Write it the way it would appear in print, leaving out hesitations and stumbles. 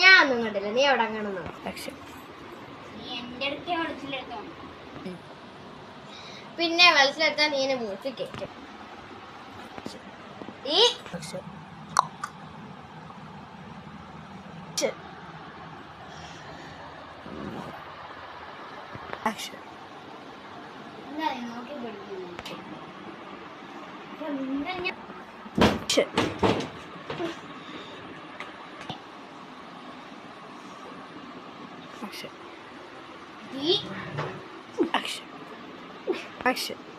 ഞാൻ ഒന്നും കണ്ടില്ല. നീ എവിടെ കാണുന്നു? പിന്നെ മനസ്സിലെത്താൻ നീ എന്നെ മൂക്കി കയറ്റും. ഈ നോക്കി Action.